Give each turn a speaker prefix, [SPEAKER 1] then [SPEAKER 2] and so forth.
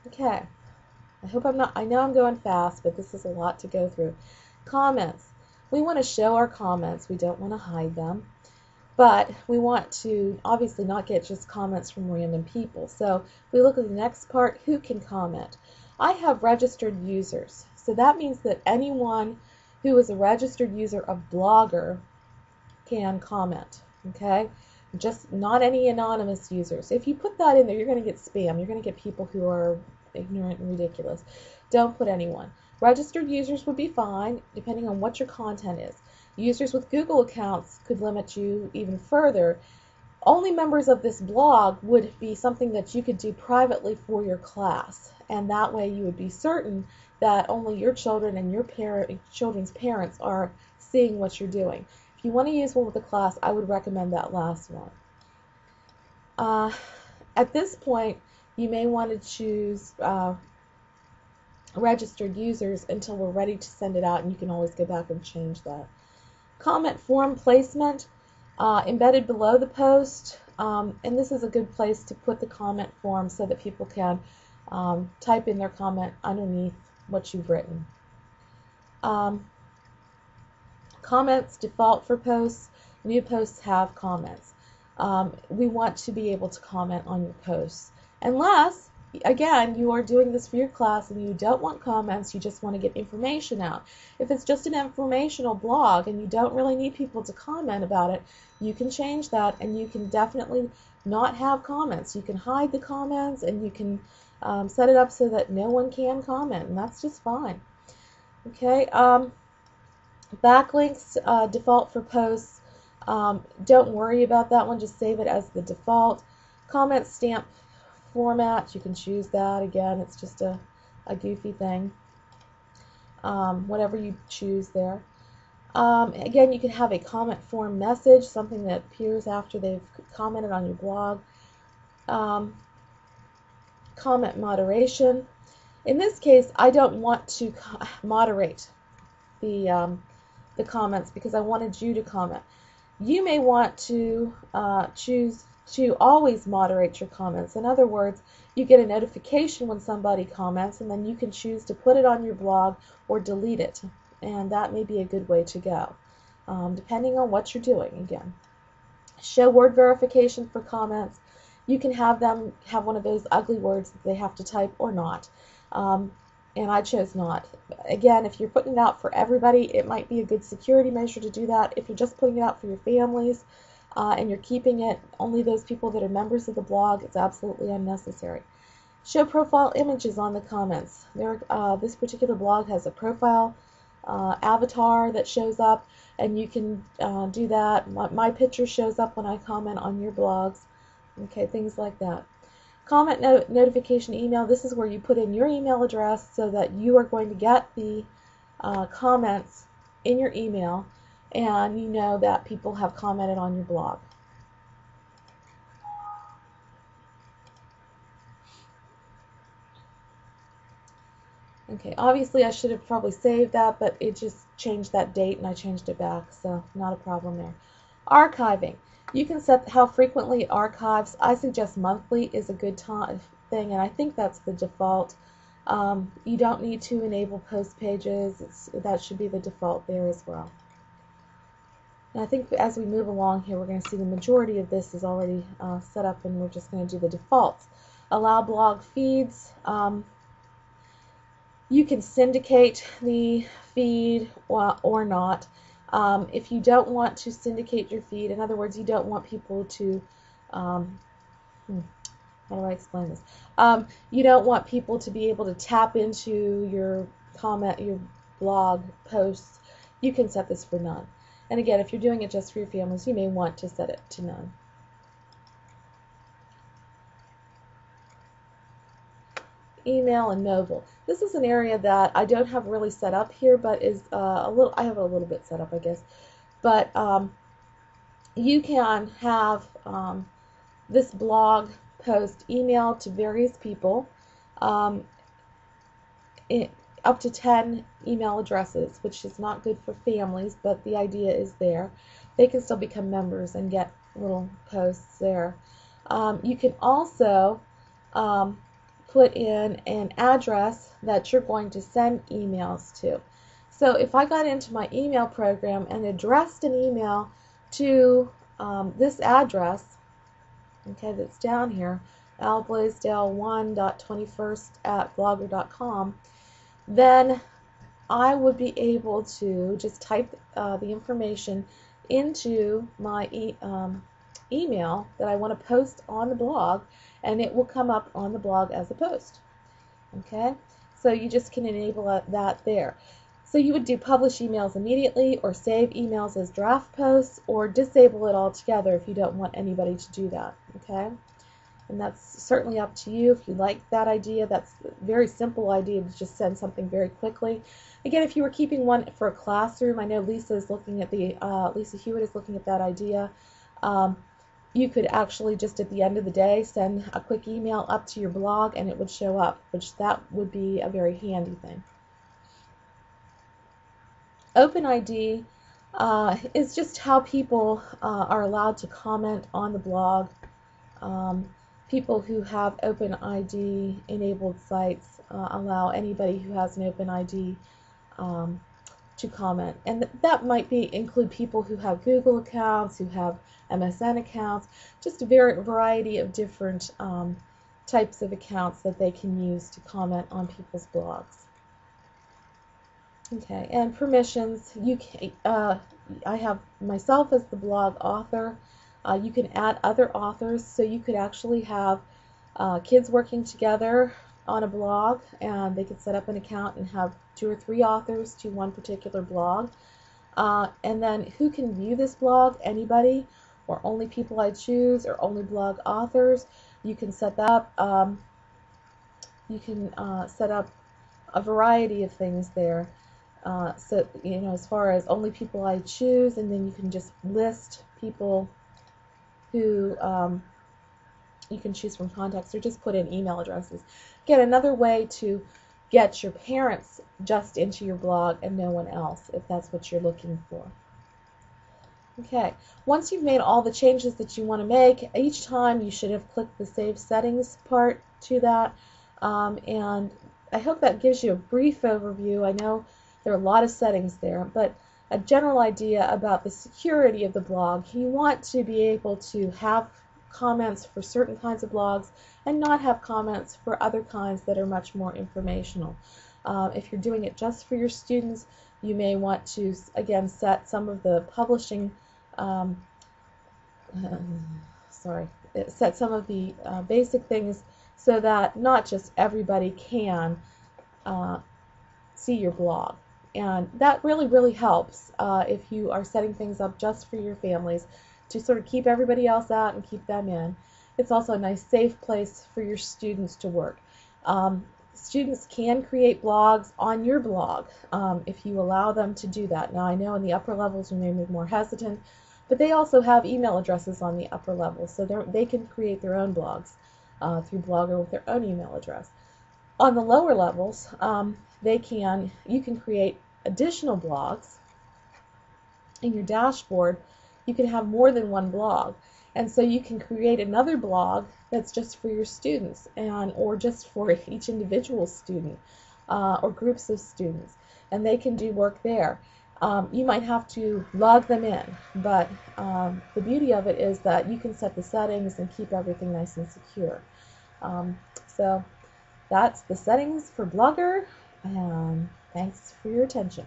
[SPEAKER 1] Okay, I know I'm going fast, but this is a lot to go through. Comments. We want to show our comments. We don't want to hide them. But we want to obviously not get just comments from random people. So if we look at the next part, who can comment? I have registered users. So that means that anyone who is a registered user of Blogger can comment. Okay? Just not any anonymous users. If you put that in there, you're going to get spam. You're going to get people who are ignorant and ridiculous. Don't put anyone. Registered users would be fine, depending on what your content is. Users with Google accounts could limit you even further. Only members of this blog would be something that you could do privately for your class, and that way you would be certain that only your children and your children's parents are seeing what you're doing. If you want to use one with the class, I would recommend that last one. At this point, you may want to choose registered users until we're ready to send it out, and you can always go back and change that. Comment form placement embedded below the post, and this is a good place to put the comment form so that people can type in their comment underneath what you've written. Comments default for posts. New posts have comments. We want to be able to comment on your posts. Unless, again, you are doing this for your class and you don't want comments, you just want to get information out. If it's just an informational blog and you don't really need people to comment about it, you can change that, and you can definitely not have comments. You can hide the comments, and you can set it up so that no one can comment, and that's just fine. Okay. Backlinks default for posts. Don't worry about that one, just save it as the default. Comment stamp format, you can choose that. Again, it's just a goofy thing. Whatever you choose there. Again, you can have a comment form message, something that appears after they've commented on your blog. Comment moderation. In this case, I don't want to moderate the comments because I wanted you to comment. You may want to choose to always moderate your comments. In other words, you get a notification when somebody comments, and then you can choose to put it on your blog or delete it, and that may be a good way to go, depending on what you're doing. Again, show word verification for comments. You can have them have one of those ugly words that they have to type or not. And I chose not. Again, if you're putting it out for everybody, it might be a good security measure to do that. If you're just putting it out for your families and you're keeping it only those people that are members of the blog, it's absolutely unnecessary. Show profile images on the comments. This particular blog has a profile avatar that shows up, and you can do that. My picture shows up when I comment on your blogs. Okay, things like that. Comment notification email. This is where you put in your email address so that you are going to get the comments in your email, and you know that people have commented on your blog. Okay, obviously I should have probably saved that, but it just changed that date and I changed it back, so not a problem there. Archiving. You can set how frequently it archives. I suggest monthly is a good thing, and I think that's the default. You don't need to enable post pages. That should be the default there as well. And I think as we move along here, we're going to see the majority of this is already set up, and we're just going to do the defaults. Allow blog feeds. You can syndicate the feed or not. If you don't want to syndicate your feed, in other words, you don't want people to, how do I explain this? You don't want people to be able to tap into your blog posts, you can set this for none. And again, if you're doing it just for your families, you may want to set it to none. Email and mobile. This is an area that I don't have really set up here, but is I have it a little bit set up, I guess. But you can have this blog post emailed to various people, up to 10 email addresses, which is not good for families, but the idea is there. They can still become members and get little posts there. You can also put in an address that you're going to send emails to. So if I got into my email program and addressed an email to this address, okay, that's down here, alblaisdell1.21st@blogger.com, then I would be able to just type the information into my email that I want to post on the blog, and it will come up on the blog as a post. Okay, so you just can enable that there. So you would do publish emails immediately, or save emails as draft posts, or disable it altogether if you don't want anybody to do that. Okay, and that's certainly up to you if you like that idea. That's a very simple idea to just send something very quickly. Again, if you were keeping one for a classroom, I know Lisa is looking at Lisa Hewitt is looking at that idea. You could actually just at the end of the day send a quick email up to your blog and it would show up, which that would be a very handy thing. OpenID is just how people are allowed to comment on the blog. People who have OpenID enabled sites allow anybody who has an OpenID to comment, and that might include people who have Google accounts, who have MSN accounts, just a variety of different types of accounts that they can use to comment on people's blogs. Okay, and permissions. I have myself as the blog author. You can add other authors, so you could actually have kids working together on a blog, and they could set up an account and have 2 or 3 authors to one particular blog. And then who can view this blog? Anybody, or only people I choose, or only blog authors. You can set that up. You can set up a variety of things there. So, you know, as far as only people I choose, and then you can just list people who you can choose from contacts, or just put in email addresses. Again, another way to get your parents just into your blog and no one else, if that's what you're looking for. Okay, once you've made all the changes that you want to make, each time you should have clicked the Save Settings part to that, and I hope that gives you a brief overview. I know there are a lot of settings there, but a general idea about the security of the blog. You want to be able to have comments for certain kinds of blogs and not have comments for other kinds that are much more informational. If you're doing it just for your students, you may want to, again, set some of the publishing, set some of the basic things so that not just everybody can see your blog. And that really, really helps if you are setting things up just for your families to sort of keep everybody else out and keep them in. It's also a nice, safe place for your students to work. Students can create blogs on your blog if you allow them to do that. Now, I know in the upper levels you may be more hesitant, but they also have email addresses on the upper levels, so they can create their own blogs through Blogger with their own email address. On the lower levels, you can create additional blogs. In your dashboard, you can have more than one blog, and so you can create another blog that's just for your students, or just for each individual student, or groups of students, and they can do work there. You might have to log them in, but the beauty of it is that you can set the settings and keep everything nice and secure. So that's the settings for Blogger, and thanks for your attention.